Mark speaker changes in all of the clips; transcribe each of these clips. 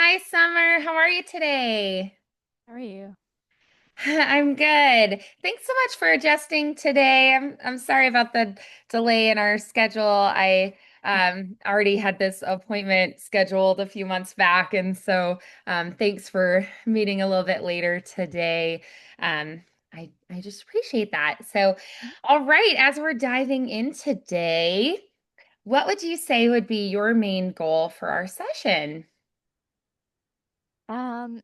Speaker 1: Hi, Summer. How are you today?
Speaker 2: How are you?
Speaker 1: I'm good. Thanks so much for adjusting today. I'm sorry about the delay in our schedule. I already had this appointment scheduled a few months back, and so thanks for meeting a little bit later today. I just appreciate that. So, all right, as we're diving in today, what would you say would be your main goal for our session?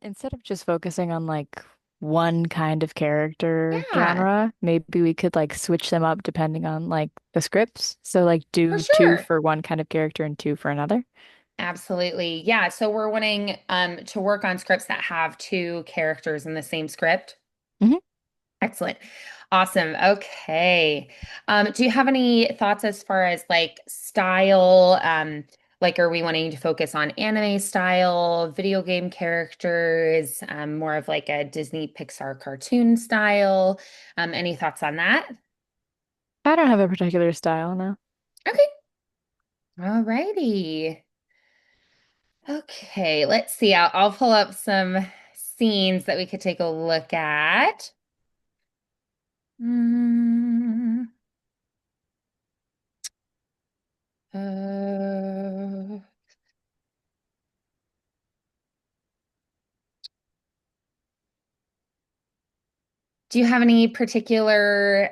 Speaker 2: Instead of just focusing on like one kind of character
Speaker 1: Yeah,
Speaker 2: genre, maybe we could like switch them up depending on like the scripts. So like
Speaker 1: for
Speaker 2: do two
Speaker 1: sure.
Speaker 2: for one kind of character and two for another.
Speaker 1: Absolutely. Yeah. So we're wanting to work on scripts that have two characters in the same script.
Speaker 2: Hmm.
Speaker 1: Excellent. Awesome. Okay. Do you have any thoughts as far as like style? Like, are we wanting to focus on anime style, video game characters, more of like a Disney Pixar cartoon style? Any thoughts on that?
Speaker 2: I don't have a particular style now.
Speaker 1: Okay. All righty. Okay, let's see. I'll pull up some scenes that we could take a look at. Mm, uh, do you have any particular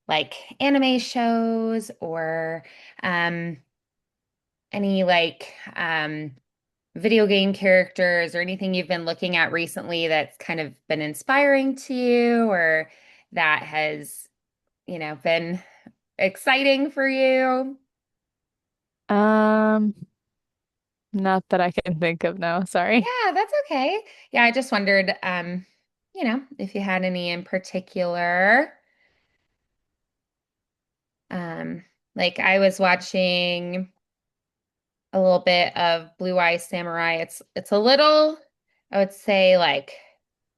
Speaker 1: like anime shows or um any like video game characters or anything you've been looking at recently that's kind of been inspiring to you or that has, been exciting for you?
Speaker 2: Um, Not that I can think of now, sorry.
Speaker 1: Yeah, that's okay. Yeah, I just wondered, if you had any in particular. Um, like I was watching a little bit of Blue Eye Samurai. It's a little, I would say, like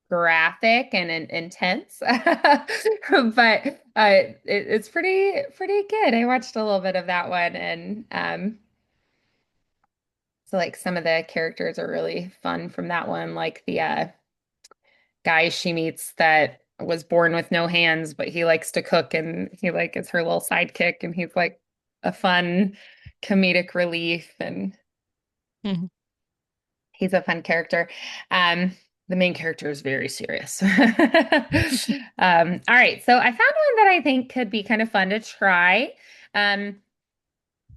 Speaker 1: graphic and intense, but it's pretty good. I watched a little bit of that one, and so like some of the characters are really fun from that one, like the guy she meets that was born with no hands, but he likes to cook and he like is her little sidekick and he's like a fun comedic relief and
Speaker 2: Mhm.
Speaker 1: he's a fun character. The main character is very serious. All right, so I found one that I think could be kind of fun to try. Um,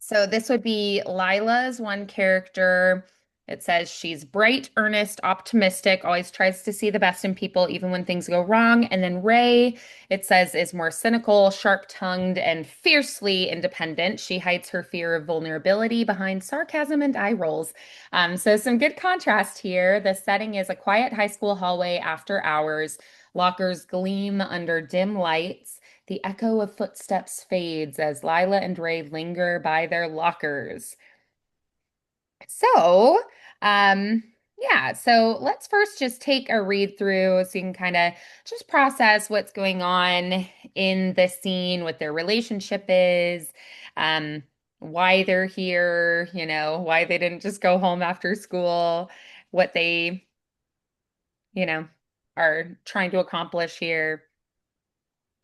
Speaker 1: So this would be Lila's one character. It says she's bright, earnest, optimistic, always tries to see the best in people, even when things go wrong. And then Ray, it says, is more cynical, sharp-tongued, and fiercely independent. She hides her fear of vulnerability behind sarcasm and eye rolls. So some good contrast here. The setting is a quiet high school hallway after hours. Lockers gleam under dim lights. The echo of footsteps fades as Lila and Ray linger by their lockers. So, um, yeah, so let's first just take a read through so you can kind of just process what's going on in the scene, what their relationship is, um, why they're here, why they didn't just go home after school, what they, you know, are trying to accomplish here,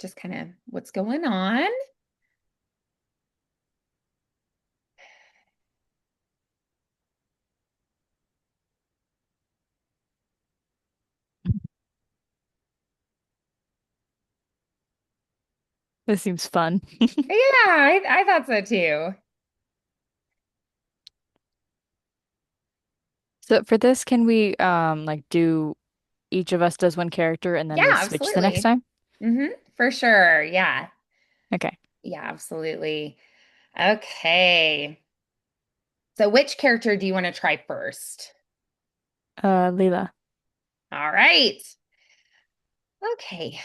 Speaker 1: just kind of what's going on.
Speaker 2: This seems fun.
Speaker 1: Yeah, I thought so too.
Speaker 2: So for this, can we like do each of us does one character and then
Speaker 1: Yeah,
Speaker 2: we switch the next
Speaker 1: absolutely.
Speaker 2: time?
Speaker 1: For sure. Yeah.
Speaker 2: Okay.
Speaker 1: Yeah, absolutely. Okay. So which character do you want to try first?
Speaker 2: Leela.
Speaker 1: All right. Okay.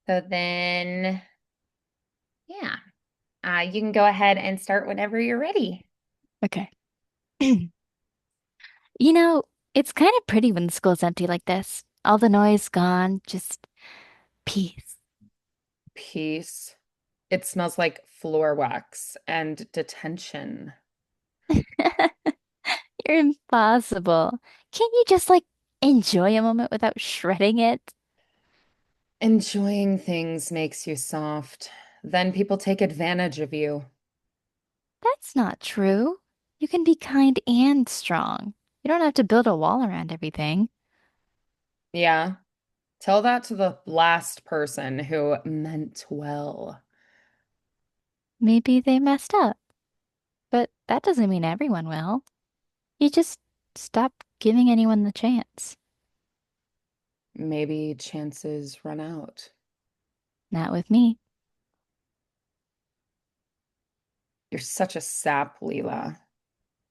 Speaker 1: So then, yeah, you can go ahead and start whenever you're ready.
Speaker 2: Okay. You know, it's kind of pretty when school's empty like this. All the noise gone, just peace.
Speaker 1: Peace. It smells like floor wax and detention.
Speaker 2: You're impossible. Can't you just enjoy a moment without shredding it?
Speaker 1: Enjoying things makes you soft. Then people take advantage of you.
Speaker 2: That's not true. You can be kind and strong. You don't have to build a wall around everything.
Speaker 1: Yeah. Tell that to the last person who meant well.
Speaker 2: Maybe they messed up, but that doesn't mean everyone will. You just stop giving anyone the chance.
Speaker 1: Maybe chances run out.
Speaker 2: Not with me.
Speaker 1: You're such a sap, Leela.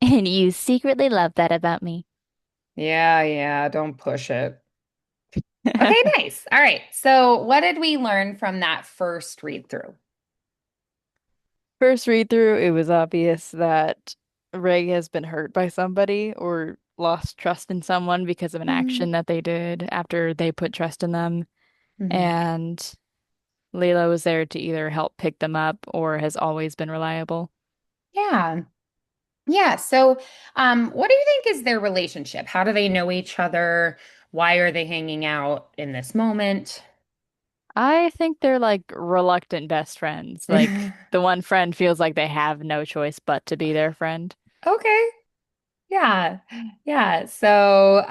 Speaker 2: And you secretly love that about me.
Speaker 1: Yeah, yeah, don't push it. Okay, nice. All right. So, what did we learn from that first read through?
Speaker 3: First read through, it was obvious that Ray has been hurt by somebody or lost trust in someone because of an
Speaker 1: Mm-hmm.
Speaker 3: action that they did after they put trust in them. And Layla was there to either help pick them up or has always been reliable.
Speaker 1: Yeah. Yeah. So, what do you think is their relationship? How do they know each other? Why are they hanging out in this moment?
Speaker 3: I think they're like reluctant best friends. Like the one friend feels like they have no choice but to be their friend.
Speaker 1: Okay. Yeah. Yeah. So,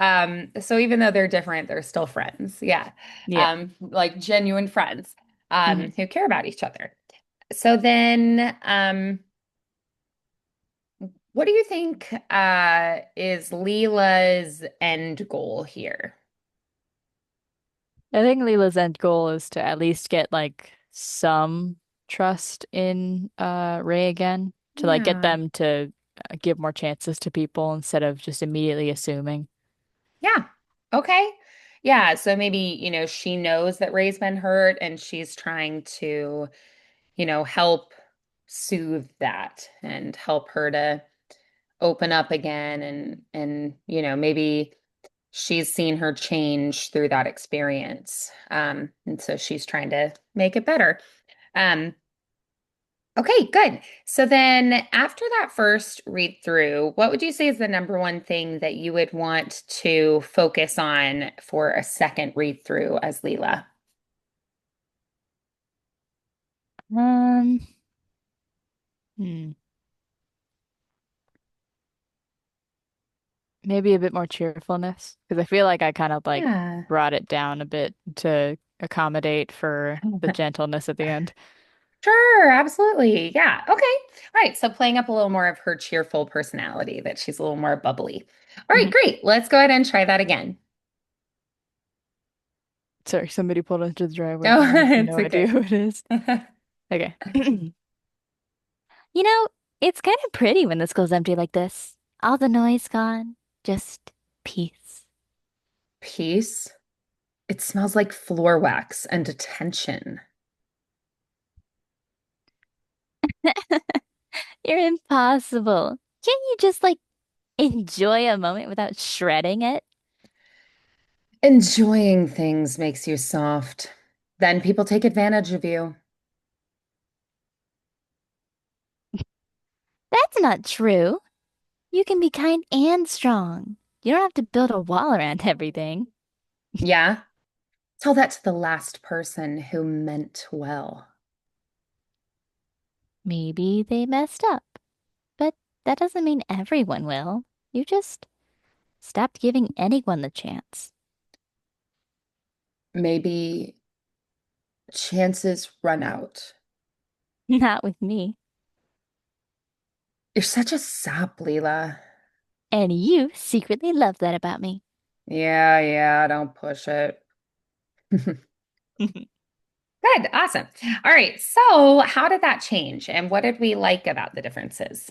Speaker 1: so even though they're different, they're still friends. Yeah.
Speaker 3: Yeah.
Speaker 1: Like genuine friends,
Speaker 3: Hmm.
Speaker 1: who care about each other. So then, what do you think, is Leela's end goal here?
Speaker 3: I think Leela's end goal is to at least get like some trust in Ray again, to like get
Speaker 1: Yeah.
Speaker 3: them to give more chances to people instead of just immediately assuming.
Speaker 1: Yeah. Okay. Yeah. So maybe, she knows that Ray's been hurt and she's trying to, help soothe that and help her to open up again and maybe she's seen her change through that experience. And so she's trying to make it better. Um, okay, good. So then after that first read through, what would you say is the number one thing that you would want to focus on for a second read through as Leela?
Speaker 3: Um, hmm. Maybe a bit more cheerfulness because I feel like I kind of like
Speaker 1: Yeah.
Speaker 3: brought it down a bit to accommodate for the gentleness at the end.
Speaker 1: Sure, absolutely. Yeah. Okay. All right. So playing up a little more of her cheerful personality, that she's a little more bubbly. All right,
Speaker 3: Mhm.
Speaker 1: great. Let's go ahead and try that again.
Speaker 3: Sorry, somebody pulled into the driveway.
Speaker 1: Oh,
Speaker 3: I have
Speaker 1: it's
Speaker 3: no idea
Speaker 1: okay.
Speaker 3: who it is. Okay.
Speaker 2: You know, it's kind of pretty when the school's empty like this. All the noise gone, just peace.
Speaker 1: Peace. It smells like floor wax and attention.
Speaker 2: You're impossible. Can't you just enjoy a moment without shredding it?
Speaker 1: Enjoying things makes you soft. Then people take advantage of you.
Speaker 2: That's not true. You can be kind and strong. You don't have to build a wall around everything.
Speaker 1: Yeah. Tell that to the last person who meant well.
Speaker 2: Maybe they messed up, but that doesn't mean everyone will. You just stopped giving anyone the chance.
Speaker 1: Maybe chances run out.
Speaker 2: Not with me.
Speaker 1: You're such a sap, Leela.
Speaker 2: And you secretly love that about me.
Speaker 1: Yeah, yeah, don't push it. Good, awesome. All right, so how did that change and what did we like about the differences?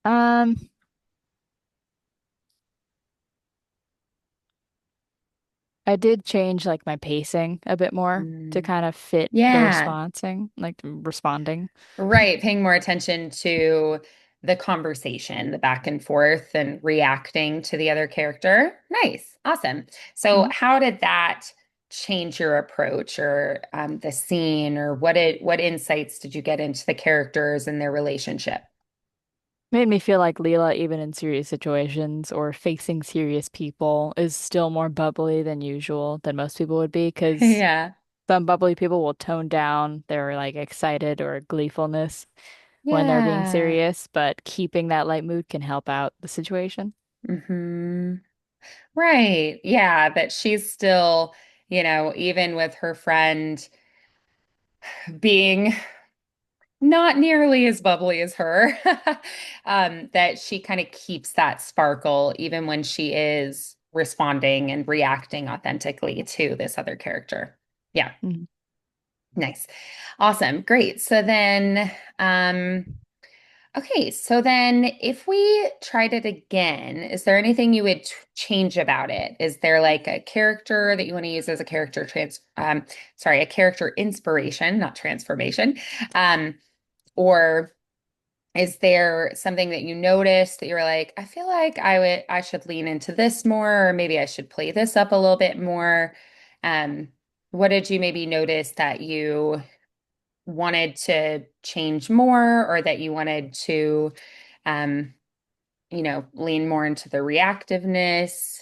Speaker 3: Um, I did change like my pacing a bit more to
Speaker 1: Mm,
Speaker 3: kind of fit the
Speaker 1: yeah,
Speaker 3: responding, like responding.
Speaker 1: right. Paying more attention to the conversation, the back and forth, and reacting to the other character. Nice, awesome. So,
Speaker 3: Mhm.
Speaker 1: how did that change your approach, or the scene, or what insights did you get into the characters and their relationship?
Speaker 3: Made me feel like Leela, even in serious situations or facing serious people, is still more bubbly than usual than most people would be, because
Speaker 1: Yeah.
Speaker 3: some bubbly people will tone down their like excited or gleefulness when they're being
Speaker 1: Yeah.
Speaker 3: serious, but keeping that light mood can help out the situation.
Speaker 1: Right. Yeah, but she's still, even with her friend being not nearly as bubbly as her, that she kind of keeps that sparkle even when she is responding and reacting authentically to this other character. Yeah,
Speaker 3: Mhm.
Speaker 1: nice. Awesome. Great. Okay, so then if we tried it again, is there anything you would change about it? Is there like a character that you want to use as a a character inspiration, not transformation? Um, or is there something that you noticed that you were like, I feel like I should lean into this more, or maybe I should play this up a little bit more? Um, what did you maybe notice that you wanted to change more, or that you wanted to, um, lean more into the reactiveness,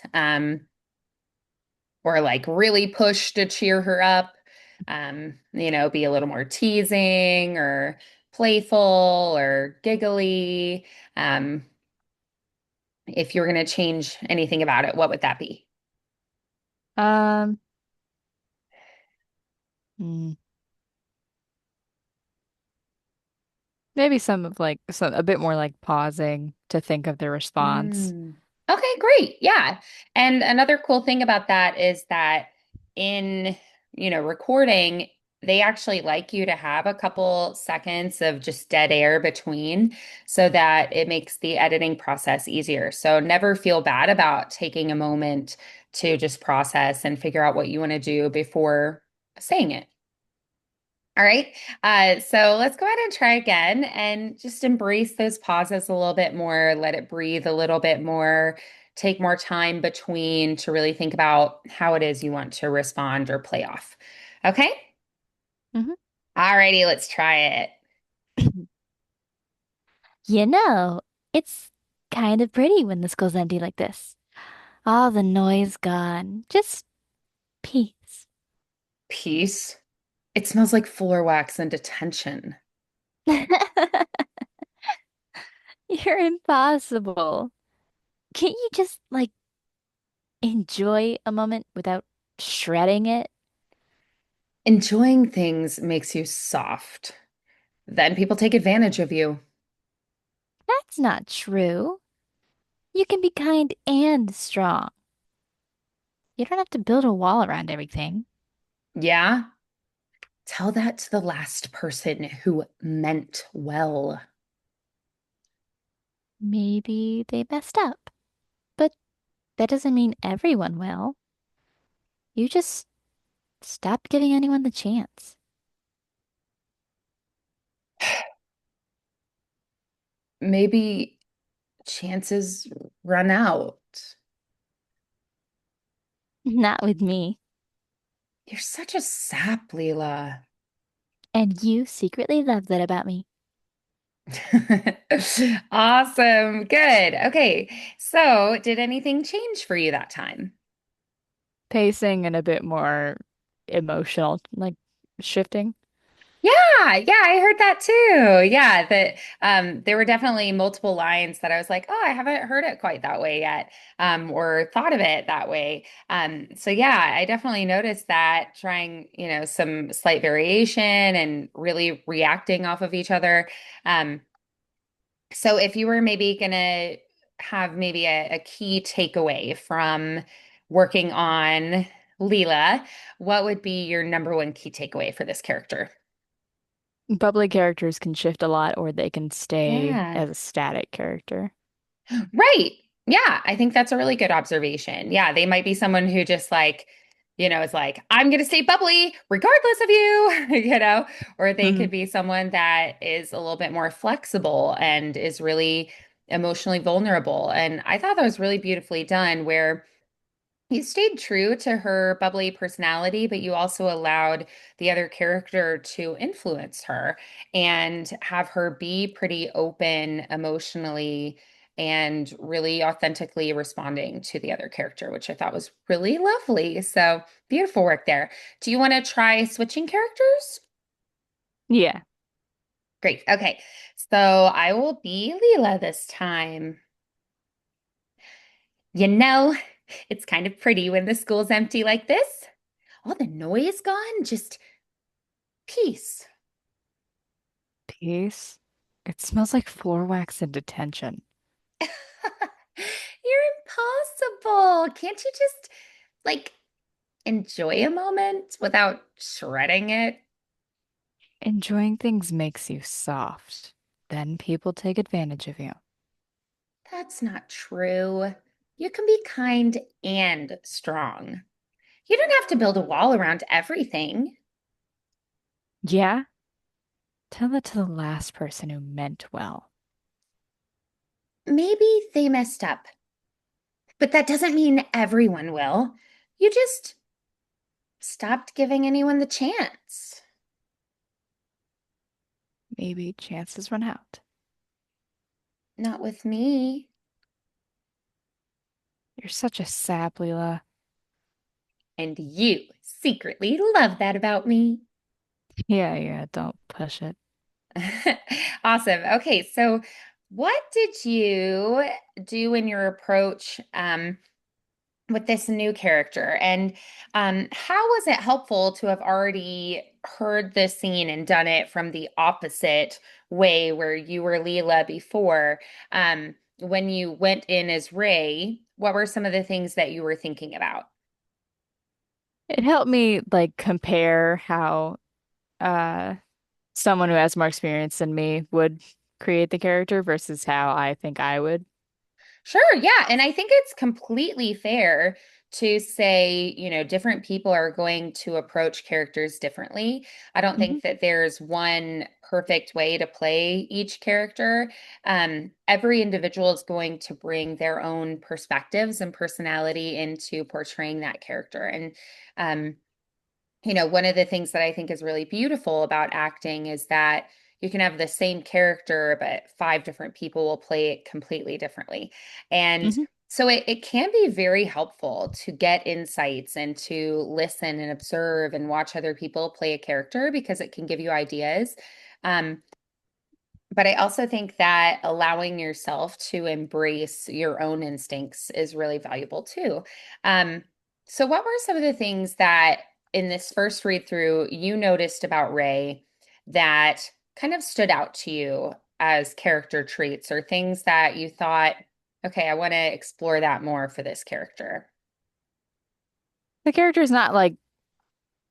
Speaker 1: or like really push to cheer her up, be a little more teasing or playful or giggly. Um, if you were going to change anything about it, what would that be?
Speaker 3: Um, hmm, Maybe some of like some a bit more like pausing to think of the response.
Speaker 1: Mm. Okay, great. Yeah. And another cool thing about that is that in, recording, they actually like you to have a couple seconds of just dead air between so that it makes the editing process easier. So never feel bad about taking a moment to just process and figure out what you want to do before saying it. All right. So let's go ahead and try again and just embrace those pauses a little bit more, let it breathe a little bit more, take more time between to really think about how it is you want to respond or play off. Okay.
Speaker 3: Mhm.
Speaker 1: All righty, let's try it.
Speaker 2: You know, it's kind of pretty when the school's empty like this. All the noise gone. Just peace.
Speaker 1: Peace. It smells like floor wax and detention.
Speaker 2: You're impossible. Can't you just, like, enjoy a moment without shredding it?
Speaker 1: Enjoying things makes you soft. Then people take advantage of you.
Speaker 2: That's not true. You can be kind and strong. You don't have to build a wall around everything.
Speaker 1: Yeah. Tell that to the last person who meant well.
Speaker 2: Maybe they messed up, but that doesn't mean everyone will. You just stopped giving anyone the chance.
Speaker 1: Maybe chances run out.
Speaker 2: Not with me.
Speaker 1: You're such a sap, Leela.
Speaker 2: And you secretly love that about me.
Speaker 1: Awesome. Good. Okay. So, did anything change for you that time?
Speaker 3: Pacing and a bit more emotional, like shifting.
Speaker 1: Yeah, yeah, I heard that too. Yeah, that there were definitely multiple lines that I was like, oh, I haven't heard it quite that way yet, or thought of it that way. So yeah, I definitely noticed that trying, some slight variation and really reacting off of each other. Um, so if you were maybe gonna have maybe a key takeaway from working on Leela, what would be your number one key takeaway for this character?
Speaker 3: Bubbly characters can shift a lot, or they can stay
Speaker 1: Yeah.
Speaker 3: as a static character.
Speaker 1: Right. Yeah, I think that's a really good observation. Yeah, they might be someone who just like, is like, I'm going to stay bubbly regardless of you, or they could be someone that is a little bit more flexible and is really emotionally vulnerable. And I thought that was really beautifully done where You stayed true to her bubbly personality, but you also allowed the other character to influence her and have her be pretty open emotionally and really authentically responding to the other character, which I thought was really lovely. So beautiful work there. Do you want to try switching characters?
Speaker 3: Yeah.
Speaker 1: Great. Okay. So I will be Leela this time. You know, it's kind of pretty when the school's empty like this. All the noise gone, just peace.
Speaker 3: Peace. It smells like floor wax in detention.
Speaker 1: You're impossible. Can't you just, like, enjoy a moment without shredding it?
Speaker 3: Enjoying things makes you soft. Then people take advantage of you.
Speaker 1: That's not true. You can be kind and strong. You don't have to build a wall around everything.
Speaker 3: Yeah? Tell that to the last person who meant well.
Speaker 1: Maybe they messed up, but that doesn't mean everyone will. You just stopped giving anyone the chance.
Speaker 3: Maybe chances run out.
Speaker 1: Not with me.
Speaker 3: You're such a sap, Leela.
Speaker 1: And you secretly love that about me.
Speaker 3: Yeah, yeah, don't push it.
Speaker 1: Awesome. Okay, so what did you do in your approach with this new character? And how was it helpful to have already heard this scene and done it from the opposite way where you were Leela before? When you went in as Ray, what were some of the things that you were thinking about?
Speaker 3: It helped me like compare how uh someone who has more experience than me would create the character versus how I think I would.
Speaker 1: Sure, yeah. And I think it's completely fair to say, different people are going to approach characters differently. I don't
Speaker 3: Hmm.
Speaker 1: think that there's one perfect way to play each character. Every individual is going to bring their own perspectives and personality into portraying that character. And one of the things that I think is really beautiful about acting is that you can have the same character, but five different people will play it completely differently. And
Speaker 3: Hmm.
Speaker 1: so it can be very helpful to get insights and to listen and observe and watch other people play a character because it can give you ideas. Um, but I also think that allowing yourself to embrace your own instincts is really valuable too. Um, so, what were some of the things that in this first read through you noticed about Ray that kind of stood out to you as character traits or things that you thought, okay, I want to explore that more for this character?
Speaker 3: The character's not like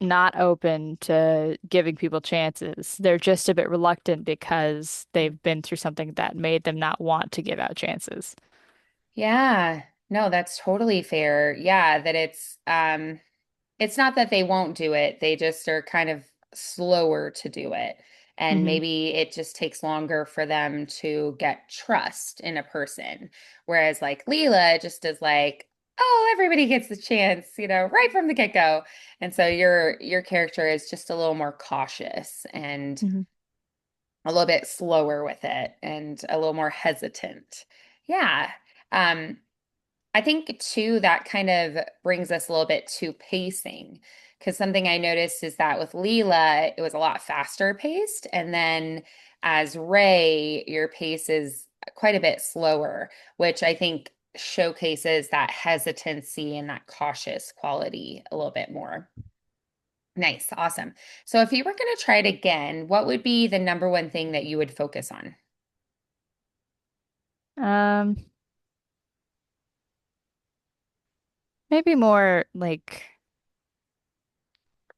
Speaker 3: not open to giving people chances. They're just a bit reluctant because they've been through something that made them not want to give out chances.
Speaker 1: Yeah, no, that's totally fair. Yeah, that it's not that they won't do it, they just are kind of slower to do it. And
Speaker 3: Hmm.
Speaker 1: maybe it just takes longer for them to get trust in a person. Whereas like Leela just is like, oh, everybody gets the chance, right from the get-go. And so your character is just a little more cautious and
Speaker 3: Hmm.
Speaker 1: a little bit slower with it and a little more hesitant. Yeah. Um, I think too, that kind of brings us a little bit to pacing. Because something I noticed is that with Leela, it was a lot faster paced. And then as Ray, your pace is quite a bit slower, which I think showcases that hesitancy and that cautious quality a little bit more. Nice. Awesome. So if you were going to try it again, what would be the number one thing that you would focus on?
Speaker 3: Um, Maybe more like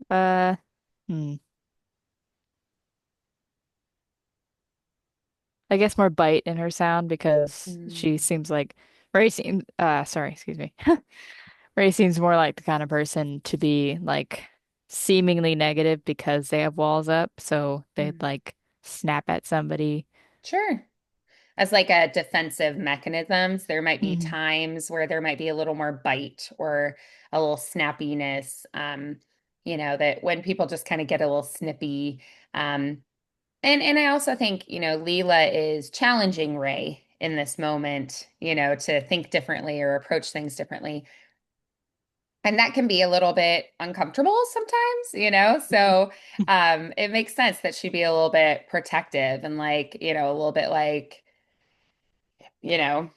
Speaker 3: uh hmm. I guess more bite in her sound because she
Speaker 1: Mm,
Speaker 3: seems like Ray seems sorry, excuse me. Ray seems more like the kind of person to be like seemingly negative because they have walls up, so they'd
Speaker 1: mm.
Speaker 3: like snap at somebody.
Speaker 1: Sure. as like a defensive mechanisms. There might be
Speaker 3: Mhm.
Speaker 1: times where there might be a little more bite or a little snappiness. That when people just kind of get a little snippy. And I also think, Leela is challenging Ray in this moment, to think differently or approach things differently. And that can be a little bit uncomfortable sometimes, So it makes sense that she'd be a little bit protective and like, a little bit like, you know,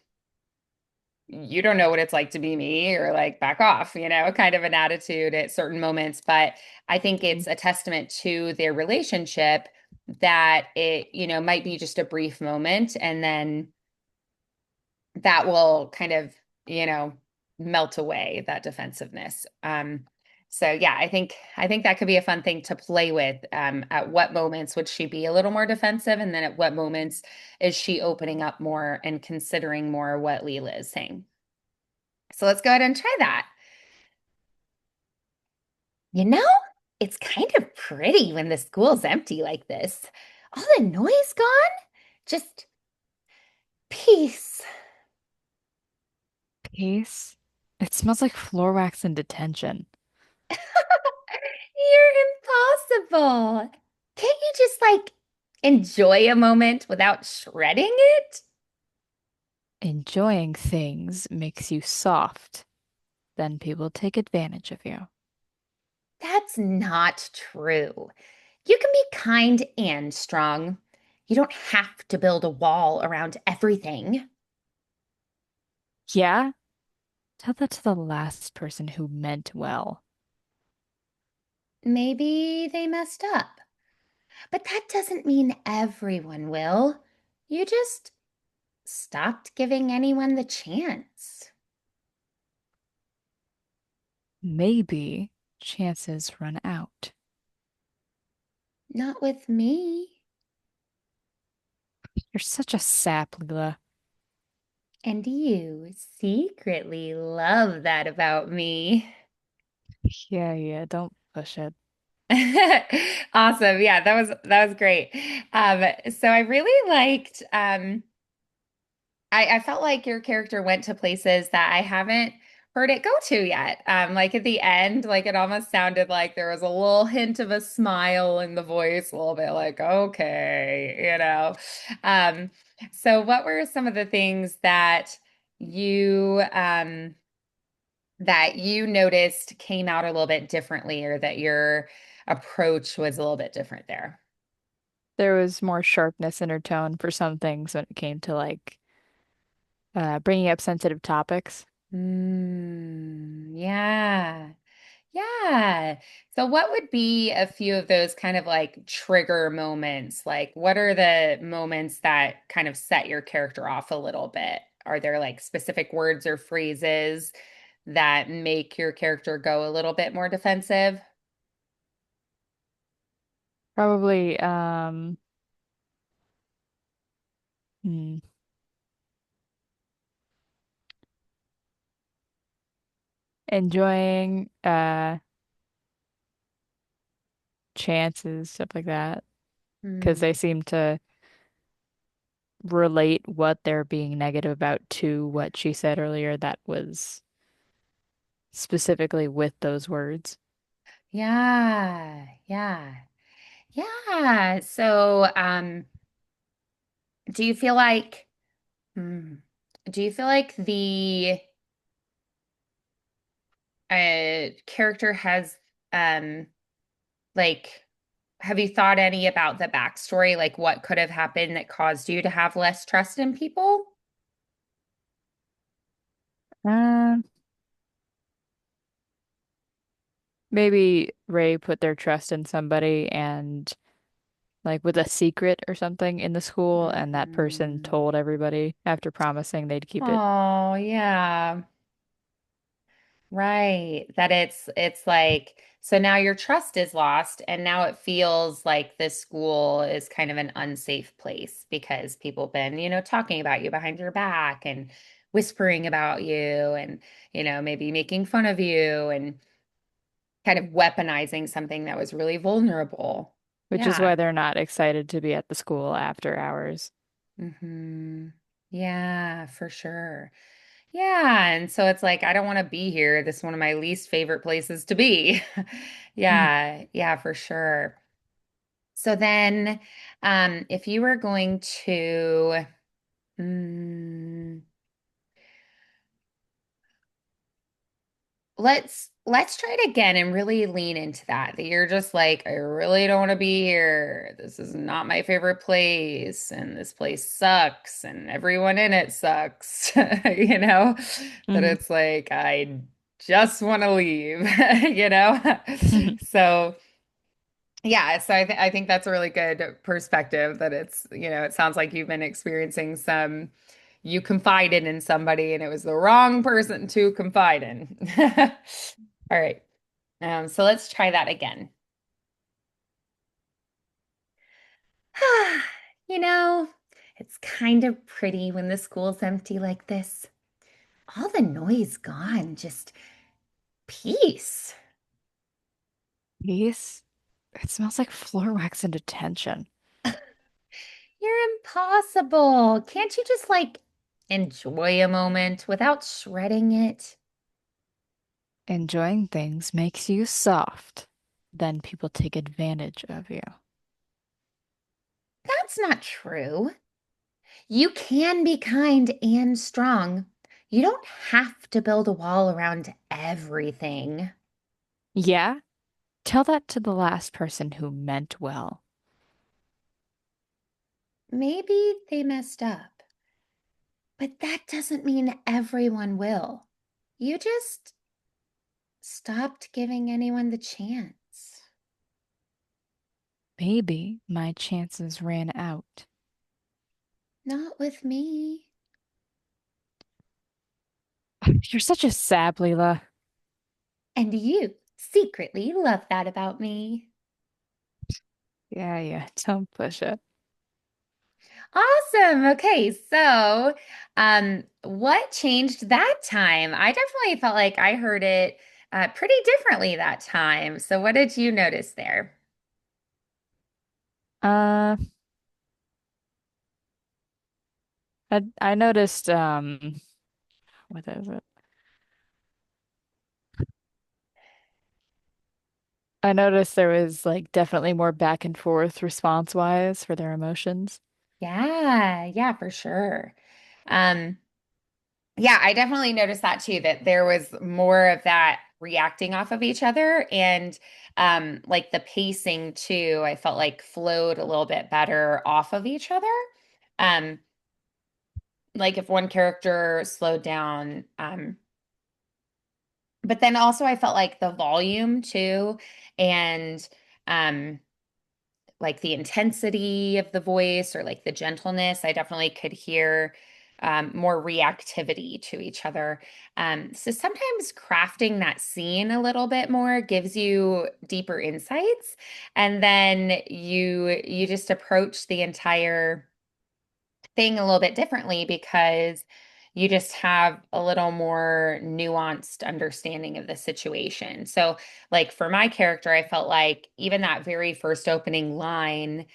Speaker 1: you don't know what it's like to be me or like back off, kind of an attitude at certain moments. But I think it's a testament to their relationship that it, might be just a brief moment and then that will kind of, you know, melt away that defensiveness. So yeah, I think that could be a fun thing to play with. At what moments would she be a little more defensive, and then at what moments is she opening up more and considering more what Leela is saying? So let's go ahead and try that. You know, it's kind of pretty when the school's empty like this. All the noise gone, just peace.
Speaker 3: Peace. It smells like floor wax in detention.
Speaker 1: You're impossible. Can't you just like enjoy a moment without shredding it?
Speaker 3: Enjoying things makes you soft. Then people take advantage of you.
Speaker 1: That's not true. You can be kind and strong. You don't have to build a wall around everything.
Speaker 3: Yeah? Tell that to the last person who meant well.
Speaker 1: Maybe they messed up, but that doesn't mean everyone will. You just stopped giving anyone the chance.
Speaker 3: Maybe chances run out.
Speaker 1: Not with me.
Speaker 3: You're such a sap, Leela.
Speaker 1: And you secretly love that about me.
Speaker 3: Yeah, yeah, don't push it.
Speaker 1: Awesome. Yeah, that was great. So I really liked I felt like your character went to places that I haven't heard it go to yet. Like at the end, like it almost sounded like there was a little hint of a smile in the voice, a little bit like, okay. Um, so what were some of the things you that you noticed came out a little bit differently or that your approach was a little bit different there?
Speaker 3: There was more sharpness in her tone for some things when it came to like bringing up sensitive topics.
Speaker 1: Yeah. Yeah. So what would be a few of those kind of like trigger moments? Like what are the moments that kind of set your character off a little bit? Are there like specific words or phrases that make your character go a little bit more defensive?
Speaker 3: Probably hmm, enjoying chances, stuff like that, because they
Speaker 1: Hmm.
Speaker 3: seem to relate what they're being negative about to what she said earlier that was specifically with those words.
Speaker 1: Yeah. Yeah. Yeah. So, do you feel like Hmm. Do you feel like the character has um like have you thought any about the backstory, like what could have happened that caused you to have less trust in people?
Speaker 3: Um, Maybe Ray put their trust in somebody and like with a secret or something in the school, and that person
Speaker 1: Mm.
Speaker 3: told everybody after promising they'd keep it.
Speaker 1: Oh, yeah. Right. That it's like so now your trust is lost and now it feels like this school is kind of an unsafe place because people have been, talking about you behind your back and whispering about you and, maybe making fun of you and kind of weaponizing something that was really vulnerable.
Speaker 3: Which is
Speaker 1: Yeah.
Speaker 3: why they're not excited to be at the school after hours.
Speaker 1: Hmm. Yeah, for sure. Yeah, and so it's like I don't want to be here. This is one of my least favorite places to be.
Speaker 3: Mhm.
Speaker 1: Yeah, yeah, for sure. So then, if you were going to, mm, let's try it again and really lean into that. That you're just like, I really don't want to be here. This is not my favorite place, and this place sucks, and everyone in it sucks. You know, that
Speaker 3: Mhm.
Speaker 1: it's like I just want to leave, you know? So yeah, so I think that's a really good perspective that it's, it sounds like you've been experiencing you confided in somebody and it was the wrong person to confide in. All right. So let's try that again. You know, it's kind of pretty when the school's empty like this. All the noise gone, just peace.
Speaker 3: Peace? It smells like floor wax and detention.
Speaker 1: You're impossible. Can't you just like enjoy a moment without shredding it?
Speaker 3: Enjoying things makes you soft. Then people take advantage of you.
Speaker 1: That's not true. You can be kind and strong. You don't have to build a wall around everything.
Speaker 3: Yeah? Tell that to the last person who meant well.
Speaker 1: Maybe they messed up, but that doesn't mean everyone will. You just stopped giving anyone the chance.
Speaker 3: Maybe my chances ran out.
Speaker 1: Not with me.
Speaker 3: You're such a sap, Leela.
Speaker 1: And you secretly love that about me.
Speaker 3: Yeah, yeah, don't push it.
Speaker 1: Awesome. Okay, so what changed that time? I definitely felt like I heard it pretty differently that time. So what did you notice there?
Speaker 3: Uh, I noticed what is it? I noticed there was like definitely more back and forth response wise for their emotions.
Speaker 1: Yeah, yeah, for sure. Um, yeah, I definitely noticed that too, that there was more of that reacting off of each other and like the pacing too, I felt like flowed a little bit better off of each other. Um, like if one character slowed down, but then also I felt like the volume too, and um, like the intensity of the voice or like the gentleness, I definitely could hear more reactivity to each other. So sometimes crafting that scene a little bit more gives you deeper insights, and then you just approach the entire thing a little bit differently because you just have a little more nuanced understanding of the situation. So, like for my character, I felt like even that very first opening line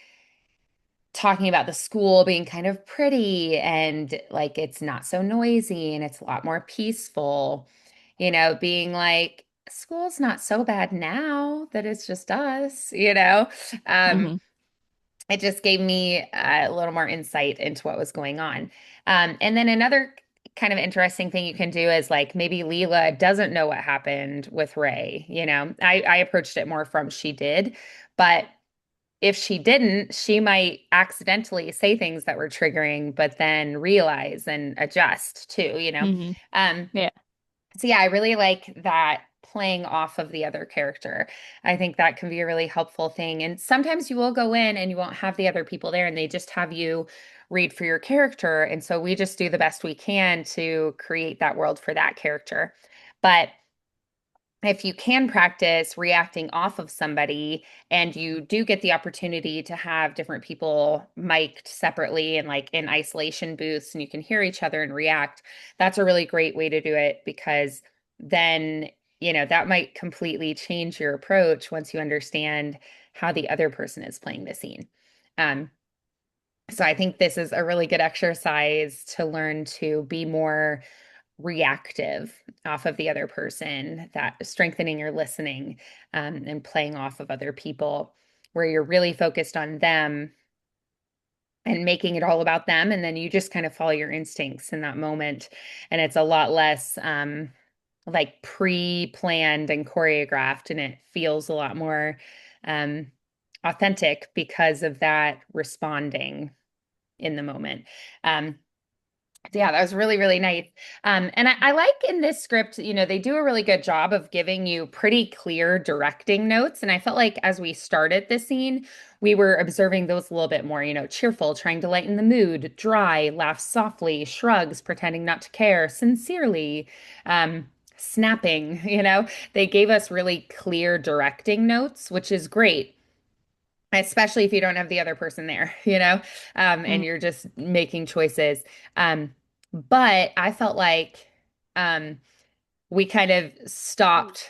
Speaker 1: talking about the school being kind of pretty and like it's not so noisy and it's a lot more peaceful, being like, school's not so bad now that it's just us. Um,
Speaker 3: Hmm.
Speaker 1: it just gave me a little more insight into what was going on. And then another kind of interesting thing you can do is like maybe Leela doesn't know what happened with Ray. I approached it more from she did, but if she didn't, she might accidentally say things that were triggering, but then realize and adjust too.
Speaker 3: Hmm.
Speaker 1: Um,
Speaker 3: Yeah.
Speaker 1: so yeah, I really like that playing off of the other character. I think that can be a really helpful thing. And sometimes you will go in and you won't have the other people there and they just have you read for your character. And so we just do the best we can to create that world for that character. But if you can practice reacting off of somebody and you do get the opportunity to have different people mic'd separately and like in isolation booths and you can hear each other and react, that's a really great way to do it because then, that might completely change your approach once you understand how the other person is playing the scene. Um, So I think this is a really good exercise to learn to be more reactive off of the other person, that strengthening your listening, and playing off of other people, where you're really focused on them and making it all about them. And then you just kind of follow your instincts in that moment. And it's a lot less like pre-planned and choreographed, and it feels a lot more um, authentic because of that responding in the moment. Um, yeah, that was really, really nice. And I like in this script, they do a really good job of giving you pretty clear directing notes. And I felt like as we started this scene, we were observing those a little bit more, cheerful, trying to lighten the mood, dry, laughs softly, shrugs, pretending not to care, sincerely, snapping, they gave us really clear directing notes, which is great, especially if you don't have the other person there, and
Speaker 3: Mm.
Speaker 1: you're just making choices. But I felt like um, we kind of stopped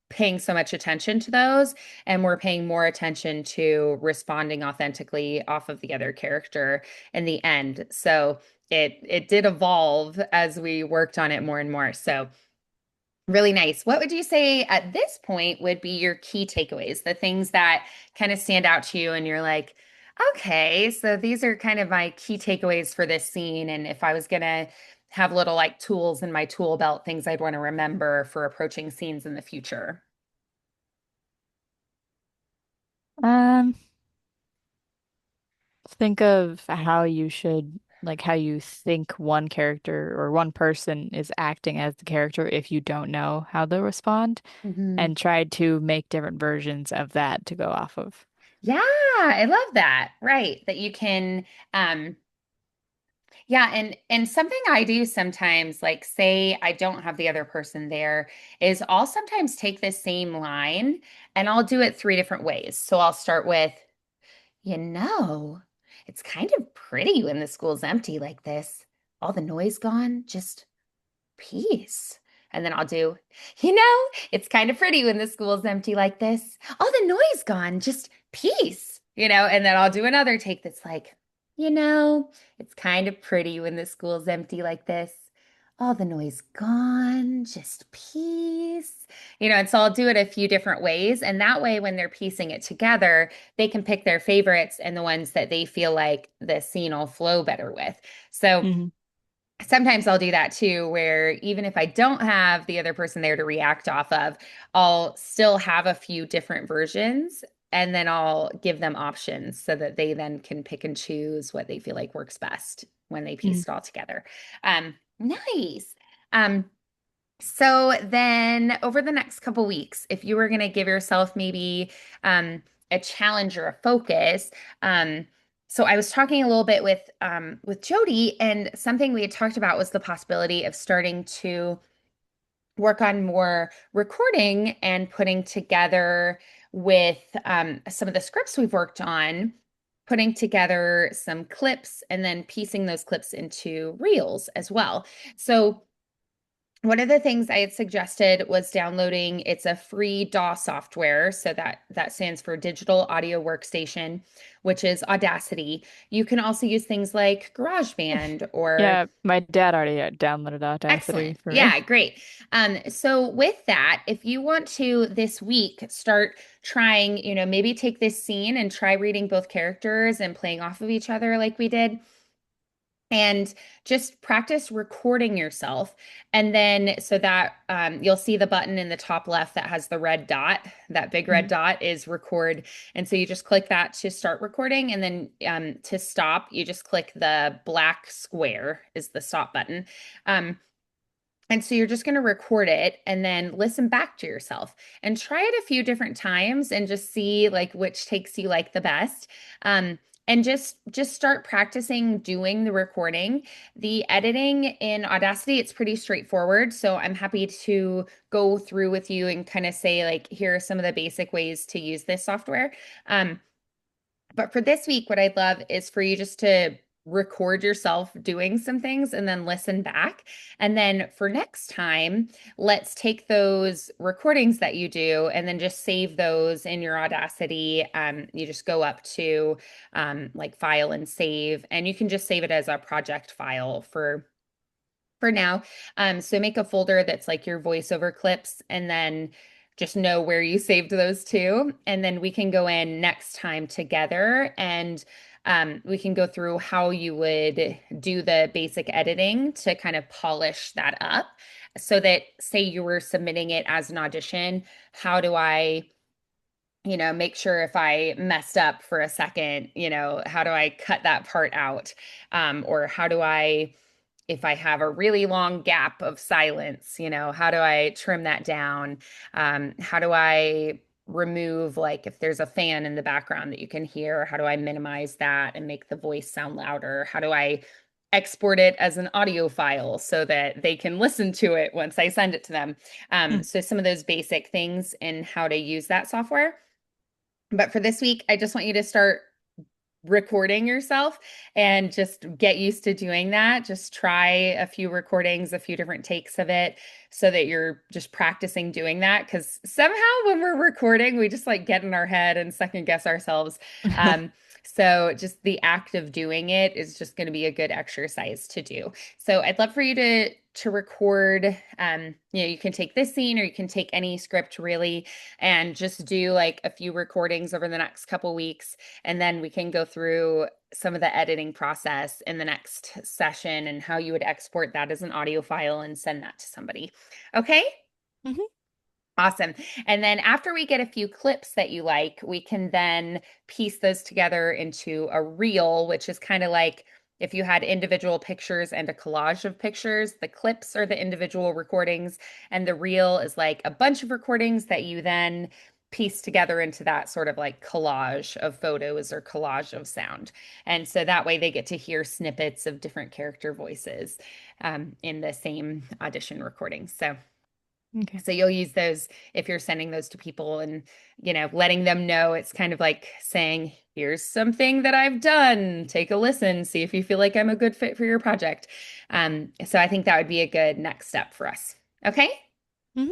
Speaker 1: paying so much attention to those, and we're paying more attention to responding authentically off of the other character in the end. So it did evolve as we worked on it more and more. So really nice. What would you say at this point would be your key takeaways, the things that kind of stand out to you and you're like, okay, so these are kind of my key takeaways for this scene. And if I was gonna have little like tools in my tool belt, things I'd want to remember for approaching scenes in the future.
Speaker 3: Um, think of how you should, like how you think one character or one person is acting as the character if you don't know how they'll respond,
Speaker 1: Mhm.
Speaker 3: and try to make different versions of that to go off of.
Speaker 1: Yeah, I love that. Right. That you can yeah, and something I do sometimes, like say I don't have the other person there, is I'll sometimes take this same line and I'll do it three different ways. So I'll start with, you know, it's kind of pretty when the school's empty like this. All the noise gone, just peace. And then I'll do, it's kind of pretty when the school's empty like this. All the noise gone, just peace, and then I'll do another take that's like, it's kind of pretty when the school's empty like this. All the noise gone, just peace. And so I'll do it a few different ways. And that way, when they're piecing it together, they can pick their favorites and the ones that they feel like the scene will flow better with. So,
Speaker 3: Hmm.
Speaker 1: sometimes I'll do that too, where even if I don't have the other person there to react off of, I'll still have a few different versions and then I'll give them options so that they then can pick and choose what they feel like works best when they
Speaker 3: Hmm.
Speaker 1: piece it all together. Nice. Um, so then over the next couple weeks, if you were going to give yourself maybe a challenge or a focus, so I was talking a little bit with Jody, and something we had talked about was the possibility of starting to work on more recording and putting together with some of the scripts we've worked on, putting together some clips and then piecing those clips into reels as well. So one of the things I had suggested was downloading, it's a free DAW software. So that stands for Digital Audio Workstation, which is Audacity. You can also use things like GarageBand or
Speaker 3: Yeah, my dad already downloaded Audacity
Speaker 1: excellent.
Speaker 3: for me.
Speaker 1: Yeah, great. So with that, if you want to this week start trying, maybe take this scene and try reading both characters and playing off of each other like we did, and just practice recording yourself. And then so that you'll see the button in the top left that has the red dot, that big red
Speaker 3: Mhm.
Speaker 1: dot is record. And so you just click that to start recording. And then to stop, you just click the black square is the stop button. And so you're just going to record it and then listen back to yourself and try it a few different times and just see like which takes you like the best. And just start practicing doing the recording. The editing in Audacity, it's pretty straightforward. So I'm happy to go through with you and kind of say like, here are some of the basic ways to use this software. But for this week, what I'd love is for you just to record yourself doing some things and then listen back. And then for next time, let's take those recordings that you do and then just save those in your Audacity. You just go up to like file and save, and you can just save it as a project file for now. So make a folder that's like your voiceover clips and then just know where you saved those to. And then we can go in next time together and we can go through how you would do the basic editing to kind of polish that up so that, say, you were submitting it as an audition, how do I, make sure if I messed up for a second, how do I cut that part out? Or how do I, if I have a really long gap of silence, how do I trim that down? How do I remove, like, if there's a fan in the background that you can hear, how do I minimize that and make the voice sound louder? How do I export it as an audio file so that they can listen to it once I send it to them?
Speaker 3: Mm.
Speaker 1: So some of those basic things and how to use that software. But for this week, I just want you to start recording yourself and just get used to doing that. Just try a few recordings, a few different takes of it so that you're just practicing doing that. Because somehow when we're recording, we just like get in our head and second guess ourselves. So just the act of doing it is just going to be a good exercise to do. So I'd love for you to record. You can take this scene or you can take any script really and just do like a few recordings over the next couple weeks. And then we can go through some of the editing process in the next session and how you would export that as an audio file and send that to somebody. Okay?
Speaker 3: Mhm.
Speaker 1: Awesome. And then after we get a few clips that you like, we can then piece those together into a reel, which is kind of like if you had individual pictures and a collage of pictures. The clips are the individual recordings, and the reel is like a bunch of recordings that you then piece together into that sort of like collage of photos or collage of sound. And so that way they get to hear snippets of different character voices in the same audition recording.
Speaker 3: Okay.
Speaker 1: So you'll use those if you're sending those to people and, letting them know. It's kind of like saying, here's something that I've done. Take a listen, see if you feel like I'm a good fit for your project. So I think that would be a good next step for us. Okay.
Speaker 3: Mhm.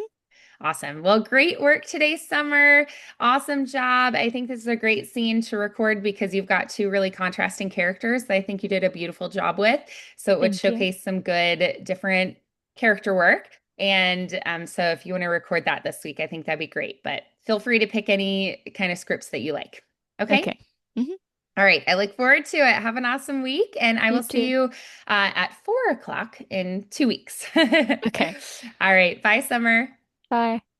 Speaker 1: Awesome. Well, great work today, Summer. Awesome job. I think this is a great scene to record because you've got two really contrasting characters that I think you did a beautiful job with. So it would
Speaker 3: Thank you.
Speaker 1: showcase some good different character work. And so if you want to record that this week, I think that'd be great. But feel free to pick any kind of scripts that you like. Okay.
Speaker 3: Okay. Mhm.
Speaker 1: All right. I look forward to it. Have an awesome week. And I
Speaker 3: You
Speaker 1: will see
Speaker 3: too.
Speaker 1: you at 4 o'clock in 2 weeks.
Speaker 3: Okay.
Speaker 1: All right. Bye, Summer.
Speaker 3: Bye.